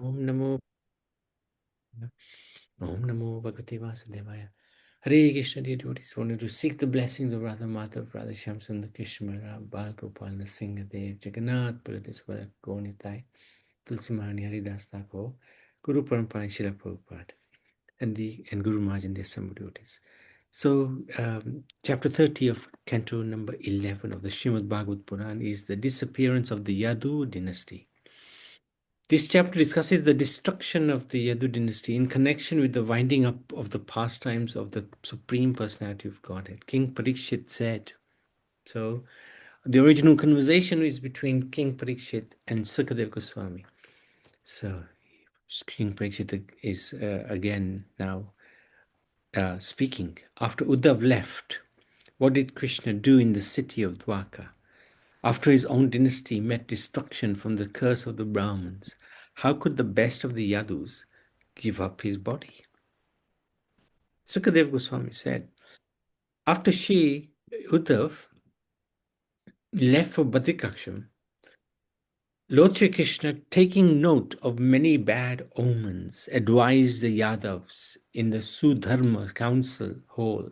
Om Namo Om Namo Bhagavate Vasudevaya. Hare Krishna, dear devotees, wanted to seek the blessings of Radha Madhav, Radha Shyamsundar, Krishna Balaram, Bal Gopal, Nrsimhadev, Jagannath, Baladev, Gaunitai, Tulsi Mahani, Haridas Thakur, Guru Parampara, Srila Prabhupada, and Guru Maharaj and their assembled devotees. So, chapter 30 of Canto number 11 of the Srimad Bhagavad Puran is the disappearance of the Yadu dynasty. This chapter discusses the destruction of the Yadu dynasty in connection with the winding up of the pastimes of the Supreme Personality of Godhead. King Parikshit said, so the original conversation is between King Parikshit and Sukadeva Goswami. So King Parikshit is again now speaking. After Uddhav left, what did Krishna do in the city of Dwarka? After his own dynasty met destruction from the curse of the Brahmins, how could the best of the Yadus give up his body? Sukadeva Goswami said, after Uddhav, left for Badrikaksham, Lord Shri Krishna, taking note of many bad omens, advised the Yadavs in the Sudharma council hall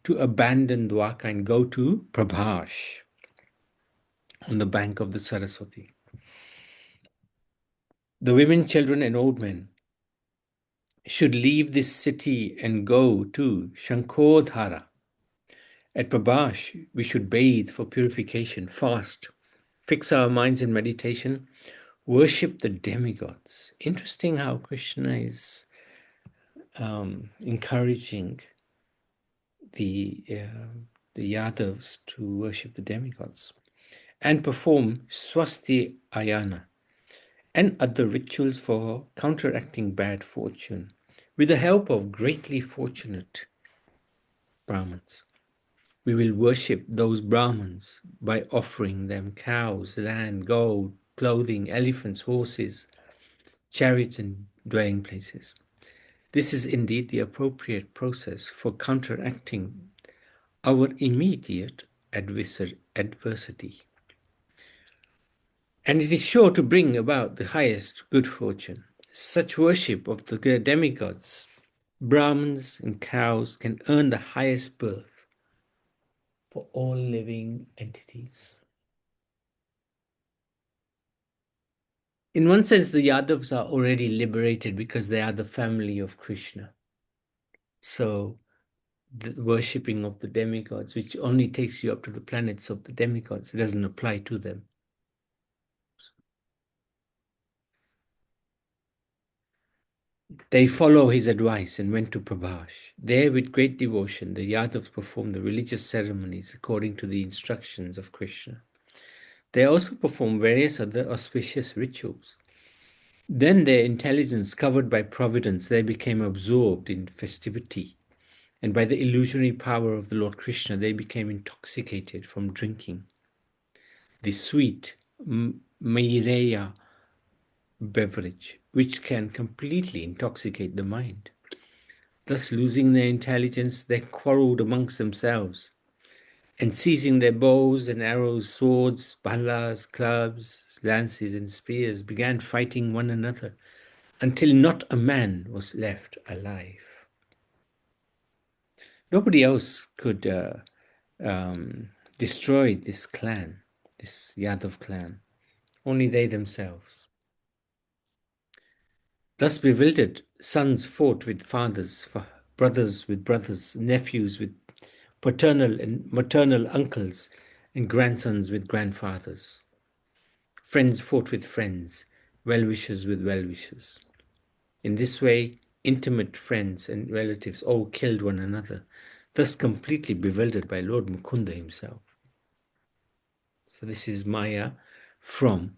to abandon Dwarka and go to Prabhash on the bank of the Saraswati. The women, children, and old men should leave this city and go to Shankodhara. At Prabhash, we should bathe for purification, fast, fix our minds in meditation, worship the demigods. Interesting how Krishna is encouraging the Yadavs to worship the demigods and perform Swasti Ayana and other rituals for counteracting bad fortune with the help of greatly fortunate Brahmins. We will worship those Brahmins by offering them cows, land, gold, clothing, elephants, horses, chariots, and dwelling places. This is indeed the appropriate process for counteracting our immediate adversity. And it is sure to bring about the highest good fortune. Such worship of the demigods, Brahmins, and cows can earn the highest birth for all living entities. In one sense, the Yadavs are already liberated because they are the family of Krishna. So the worshipping of the demigods, which only takes you up to the planets of the demigods, it doesn't apply to them. They follow his advice and went to Prabhash. There, with great devotion, the Yadavs performed the religious ceremonies according to the instructions of Krishna. They also performed various other auspicious rituals. Then their intelligence, covered by providence, they became absorbed in festivity. And by the illusionary power of the Lord Krishna, they became intoxicated from drinking the sweet Maireya beverage, which can completely intoxicate the mind. Thus, losing their intelligence, they quarreled amongst themselves, and seizing their bows and arrows, swords, bhalas, clubs, lances, and spears, began fighting one another until not a man was left alive. Nobody else could destroy this clan, this Yadav clan, only they themselves. Thus bewildered, sons fought with fathers, brothers with brothers, nephews with paternal and maternal uncles, and grandsons with grandfathers. Friends fought with friends, well-wishers with well-wishers. In this way, intimate friends and relatives all killed one another, thus completely bewildered by Lord Mukunda himself. So this is Maya from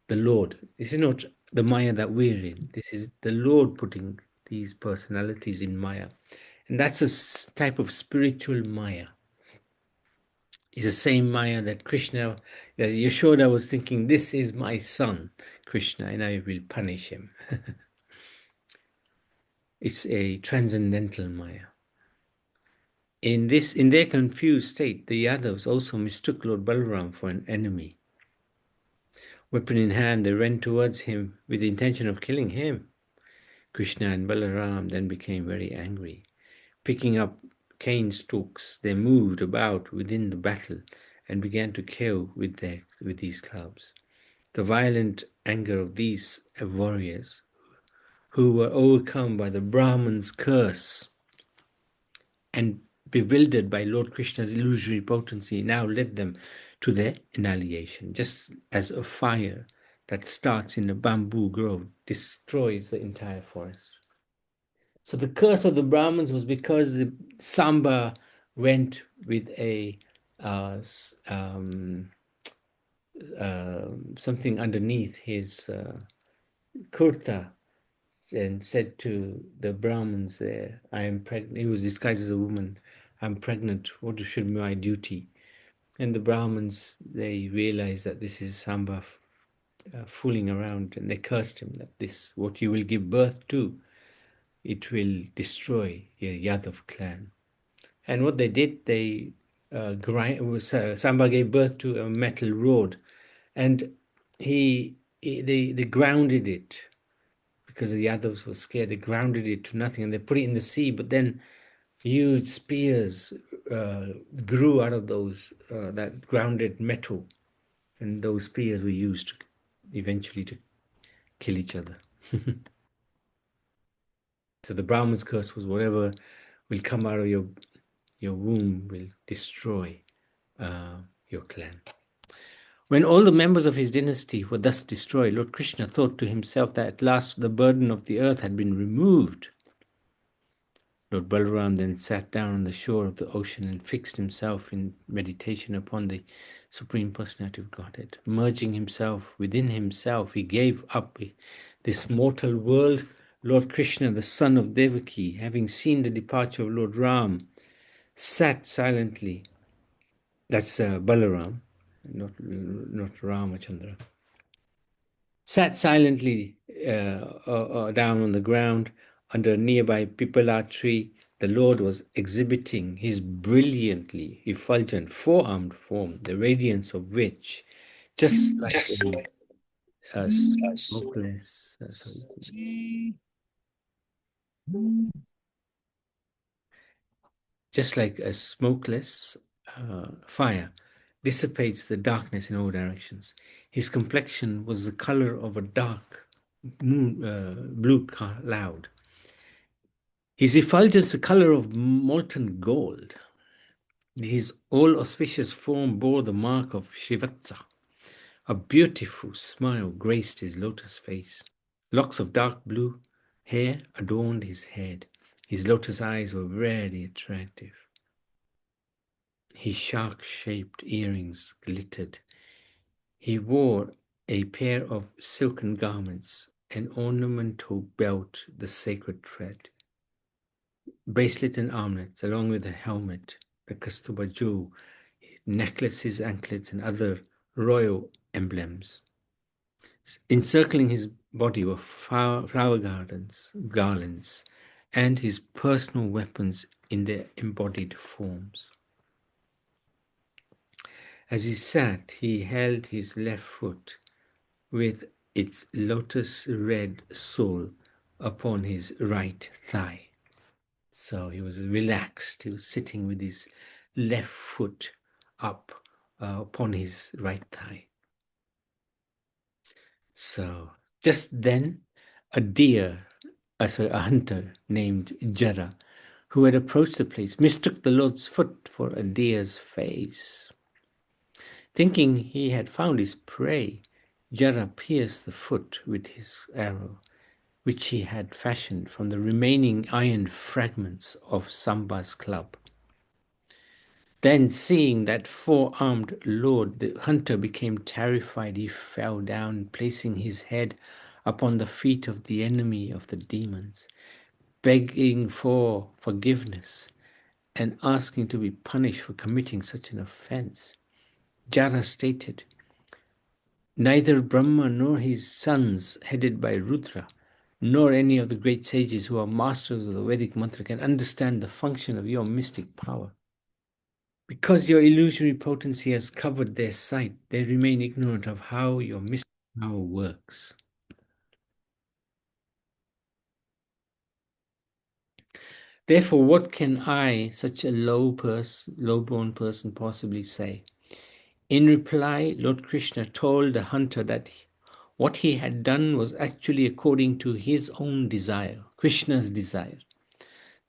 the Lord. This is not the Maya that we're in. This is the Lord putting these personalities in Maya. And that's a type of spiritual Maya. It's the same Maya that Krishna, that Yashoda was thinking, this is my son, Krishna, and I will punish him. It's a transcendental Maya. In their confused state, the Yadavs also mistook Lord Balaram for an enemy. Weapon in hand, they ran towards him with the intention of killing him. Krishna and Balaram then became very angry. Picking up cane stalks, they moved about within the battle and began to kill with these clubs. The violent anger of these warriors, who were overcome by the Brahman's curse and bewildered by Lord Krishna's illusory potency, now led them to their annihilation, just as a fire that starts in a bamboo grove destroys the entire forest. So the curse of the Brahmins was because the Samba went with a something underneath his kurta and said to the Brahmins there, I am pregnant. He was disguised as a woman. I'm pregnant. What should be my duty? And the Brahmins, they realized that this is Samba fooling around, and they cursed him that this, what you will give birth to, it will destroy your Yadav clan. And what they did, they Samba gave birth to a metal rod, and they grounded it because the Yadavs were scared. They grounded it to nothing and they put it in the sea. But then huge spears grew out of those that grounded metal, and those spears were used eventually to kill each other. So the Brahman's curse was whatever will come out of your womb will destroy your clan. When all the members of his dynasty were thus destroyed, Lord Krishna thought to himself that at last the burden of the earth had been removed. Lord Balaram then sat down on the shore of the ocean and fixed himself in meditation upon the Supreme Personality of Godhead. Merging himself within himself, he gave up this mortal world. Lord Krishna, the son of Devaki, having seen the departure of Lord Ram, sat silently. That's Balaram, not Ramachandra. Sat silently down on the ground under a nearby pipala tree. The Lord was exhibiting his brilliantly effulgent four-armed form, the radiance of which, just like a smokeless, just like a smokeless fire, dissipates the darkness in all directions. His complexion was the color of a dark blue cloud. His effulgence the color of molten gold. His all-auspicious form bore the mark of Shivatsa. A beautiful smile graced his lotus face. Locks of dark blue hair adorned his head. His lotus eyes were very attractive. His shark-shaped earrings glittered. He wore a pair of silken garments, an ornamental belt, the sacred thread, bracelets and armlets, along with a helmet, the Kastuba jewel, necklaces, anklets, and other royal emblems. Encircling his body were flower garlands, and his personal weapons in their embodied forms. As he sat, he held his left foot with its lotus red sole upon his right thigh. So he was relaxed. He was sitting with his left foot up upon his right thigh. So just then, a hunter named Jara, who had approached the place, mistook the Lord's foot for a deer's face. Thinking he had found his prey, Jara pierced the foot with his arrow, which he had fashioned from the remaining iron fragments of Samba's club. Then, seeing that four-armed lord, the hunter became terrified. He fell down, placing his head upon the feet of the enemy of the demons, begging for forgiveness and asking to be punished for committing such an offense. Jara stated, neither Brahma nor his sons, headed by Rudra, nor any of the great sages who are masters of the Vedic mantra can understand the function of your mystic power. Because your illusory potency has covered their sight, they remain ignorant of how your mystic how it works. Therefore, what can I, such a low-born person, possibly say? In reply, Lord Krishna told the hunter that what he had done was actually according to his own desire, Krishna's desire.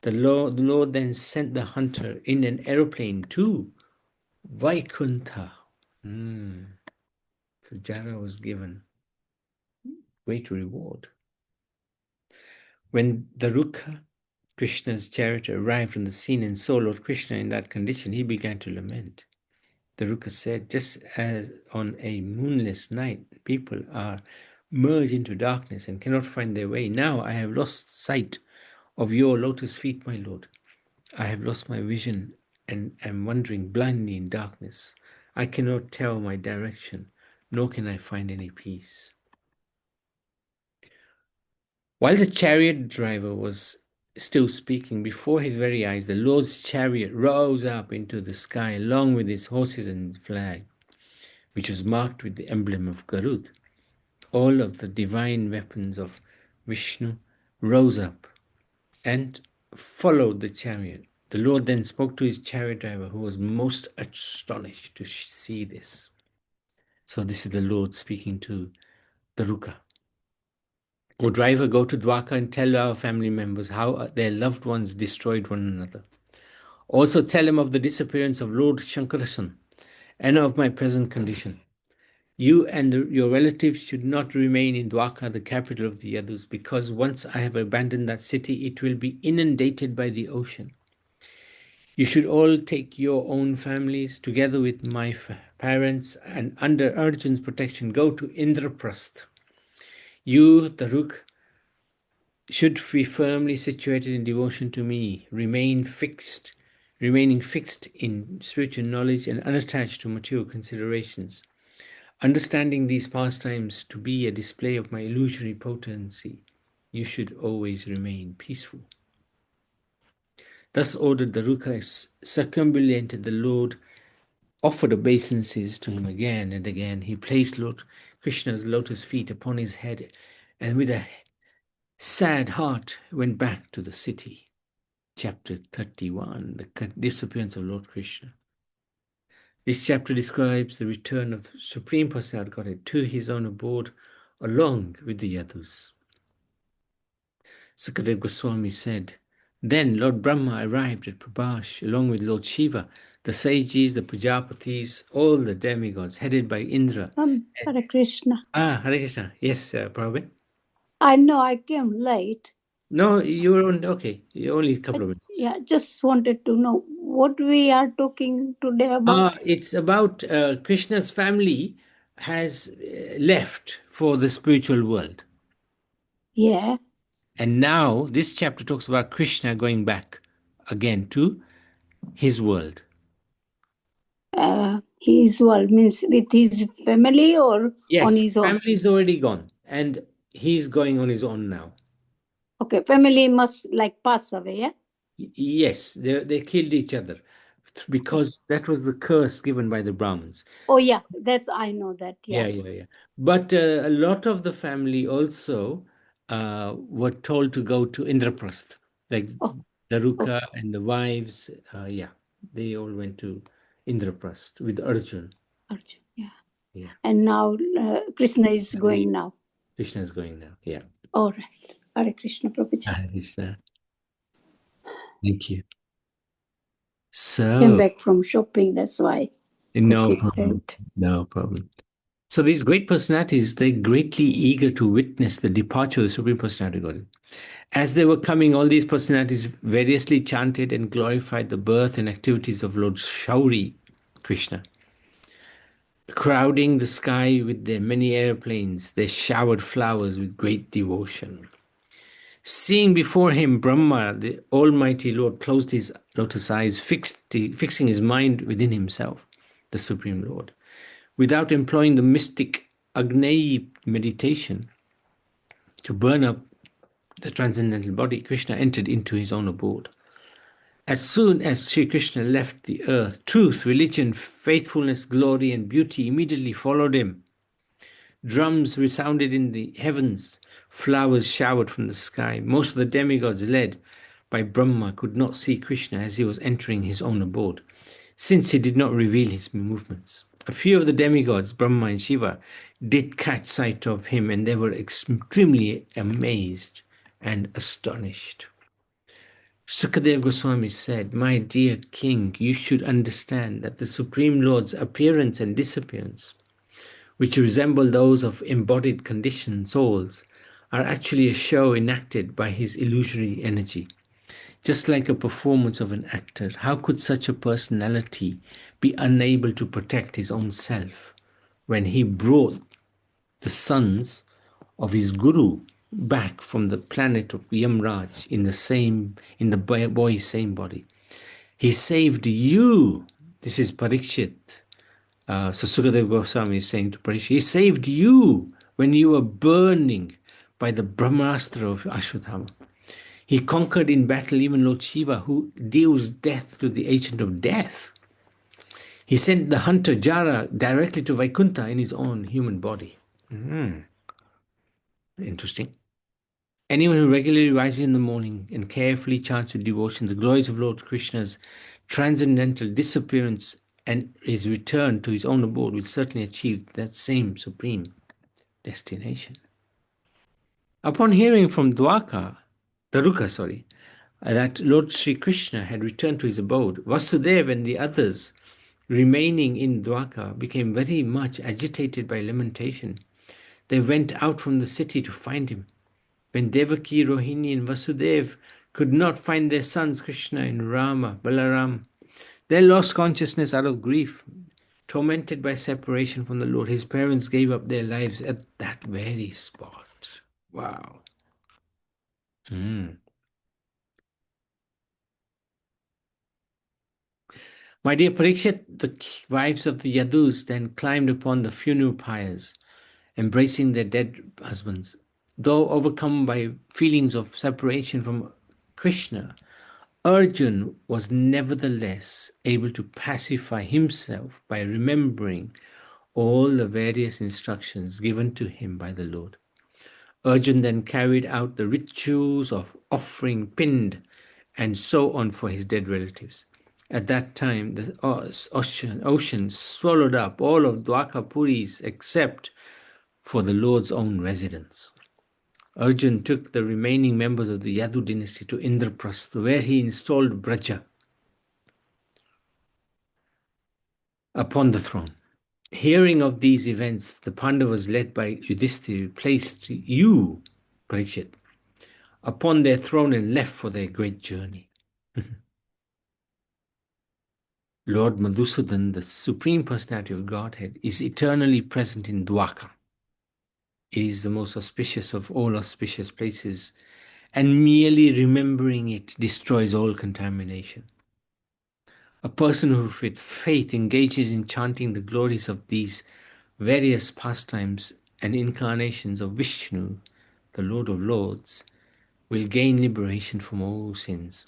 The Lord then sent the hunter in an aeroplane to Vaikuntha. So Jara was given great reward. When Daruka, Krishna's chariot, arrived on the scene and saw Lord Krishna in that condition, he began to lament. Daruka said, just as on a moonless night people are merged into darkness and cannot find their way, now I have lost sight of your lotus feet, my Lord. I have lost my vision and am wandering blindly in darkness. I cannot tell my direction, nor can I find any peace. While the chariot driver was still speaking, before his very eyes, the Lord's chariot rose up into the sky along with his horses and flag, which was marked with the emblem of Garud. All of the divine weapons of Vishnu rose up and followed the chariot. The Lord then spoke to his chariot driver, who was most astonished to see this. So this is the Lord speaking to Daruka. O driver, go to Dwarka and tell our family members how their loved ones destroyed one another. Also tell him of the disappearance of Lord Shankarsan and of my present condition. You and your relatives should not remain in Dwarka, the capital of the Yadus, because once I have abandoned that city, it will be inundated by the ocean. You should all take your own families, together with my parents, and under Arjun's protection, go to Indraprasth. You, Taruk, should be firmly situated in devotion to me, remaining fixed in spiritual knowledge and unattached to material considerations. Understanding these pastimes to be a display of my illusory potency, you should always remain peaceful. Thus ordered, Daruka circumambulated the Lord, offered obeisances to him again and again. He placed Lord Krishna's lotus feet upon his head and with a sad heart went back to the city. Chapter 31, the disappearance of Lord Krishna. This chapter describes the return of the Supreme Personality of Godhead to his own abode along with the Yadus. Sukadeva Goswami said, then Lord Brahma arrived at Prabhash along with Lord Shiva, the sages, the Prajapatis, all the demigods headed by Indra. Hare Krishna. Hare Krishna. Yes, Prabhupada. I know I came late. No, you were on, okay. Only a couple of minutes. Yeah, just wanted to know what we are talking today about. It's about Krishna's family has left for the spiritual world. Yeah. And now this chapter talks about Krishna going back again to his world. His world means with his family or Yes, on his own? family is already gone and he's going on his own now. Okay, family must like pass away, yeah? Yes, they killed each other because that was the curse given by the Brahmins. Oh yeah, that's I know that. Yeah. Yeah. But a lot of the family also were told to go to Indraprasth, like Daruka and the wives. They all went to Indraprasth with Arjun. Arjun, yeah. Yeah. And now Krishna is going now. Krishna is going now. Yeah. All right. Hare Krishna, Prabhuji. Hare Krishna. Thank you. So came back from shopping, that's why. no problem. So these great personalities, they're greatly eager to witness the departure of the Supreme Personality of God. As they were coming, all these personalities variously chanted and glorified the birth and activities of Lord Shauri Krishna. Crowding the sky with their many airplanes, they showered flowers with great devotion. Seeing before him Brahma, the Almighty Lord closed his lotus eyes, fixing his mind within himself, the Supreme Lord. Without employing the mystic Agneyi meditation to burn up the transcendental body, Krishna entered into his own abode. As soon as Sri Krishna left the earth, truth, religion, faithfulness, glory, and beauty immediately followed him. Drums resounded in the heavens, flowers showered from the sky. Most of the demigods, led by Brahma, could not see Krishna as he was entering his own abode, since he did not reveal his movements. A few of the demigods, Brahma and Shiva, did catch sight of him, and they were extremely amazed and astonished. Sukadeva Goswami said, "My dear king, you should understand that the Supreme Lord's appearance and disappearance, which resemble those of embodied conditioned souls, are actually a show enacted by his illusory energy. Just like a performance of an actor, how could such a personality be unable to protect his own self when he brought the sons of his guru back from the planet of Yamraj in the boy's same body? He saved you." This is Parikshit. So Sukadeva Goswami is saying to Parikshit, he saved you when you were burning by the Brahmastra of Ashwatthama. He conquered in battle even Lord Shiva, who deals death to the agent of death. He sent the hunter Jara directly to Vaikuntha in his own human body. Interesting. Anyone who regularly rises in the morning and carefully chants with devotion the glories of Lord Krishna's transcendental disappearance and his return to his own abode will certainly achieve that same supreme destination. Upon hearing from Dwaruka, that Lord Sri Krishna had returned to his abode, Vasudeva and the others remaining in Dwarka became very much agitated by lamentation. They went out from the city to find him. When Devaki, Rohini and Vasudeva could not find their sons Krishna and Rama, Balaram, they lost consciousness out of grief. Tormented by separation from the Lord, his parents gave up their lives at that very spot. Wow. My dear Parikshit, the wives of the Yadus then climbed upon the funeral pyres, embracing their dead husbands. Though overcome by feelings of separation from Krishna, Arjun was nevertheless able to pacify himself by remembering all the various instructions given to him by the Lord. Arjun then carried out the rituals of offering pind and so on for his dead relatives. At that time, the ocean swallowed up all of Dwakapuris except for the Lord's own residence. Arjun took the remaining members of the Yadu dynasty to Indraprastha, where he installed Braja upon the throne. Hearing of these events, the Pandavas, led by Yudhishthira, placed you, Parikshit, upon their throne and left for their great journey. Lord Madhusudan, the Supreme Personality of Godhead, is eternally present in Dwaka. It is the most auspicious of all auspicious places, and merely remembering it destroys all contamination. A person who with faith engages in chanting the glories of these various pastimes and incarnations of Vishnu, the Lord of Lords, will gain liberation from all sins.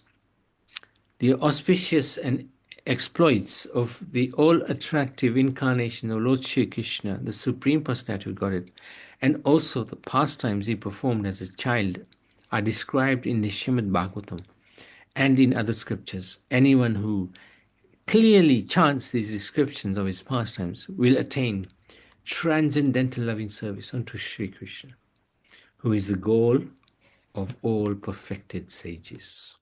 The auspicious and exploits of the all-attractive incarnation of Lord Shri Krishna, the Supreme Personality of Godhead, and also the pastimes he performed as a child are described in the Srimad Bhagavatam and in other scriptures. Anyone who clearly chants these descriptions of his pastimes will attain transcendental loving service unto Shri Krishna, who is the goal of all perfected sages.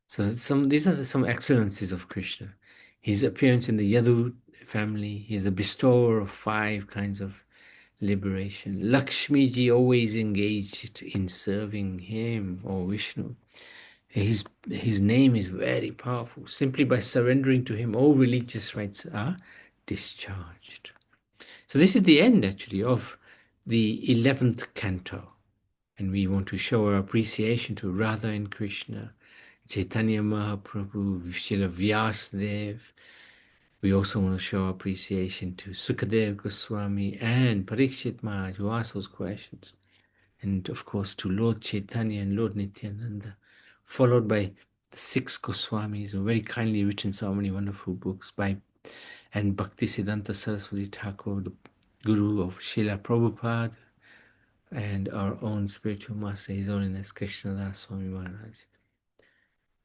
So these are some excellencies of Krishna. His appearance in the Yadu family, he is the bestower of 5 kinds of liberation. Lakshmi ji always engaged in serving him, or Vishnu. His name is very powerful. Simply by surrendering to him, all religious rights are discharged. So this is the end, actually, of the 11th canto. And we want to show our appreciation to Radha and Krishna, Chaitanya Mahaprabhu, Srila Vyasadeva. We also want to show appreciation to Sukadeva Goswami and Parikshit Maharaj, who asked those questions. And of course to Lord Chaitanya and Lord Nityananda, followed by the 6 Goswamis, who very kindly written so many wonderful books, by and Bhaktisiddhanta Saraswati Thakur, the Guru of Srila Prabhupada, and our own spiritual master, His Holiness Krishnadas Swami Maharaj.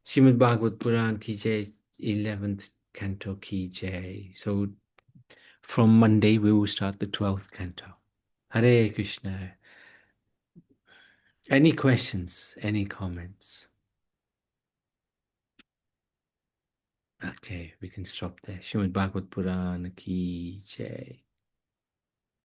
Srimad Bhagavad Puran ki jai, 11th canto ki jai. So from Monday, we will start the 12th canto. Hare Krishna. Any questions? Any comments? Okay, we can stop there. Srimad Bhagavad Puran ki jai.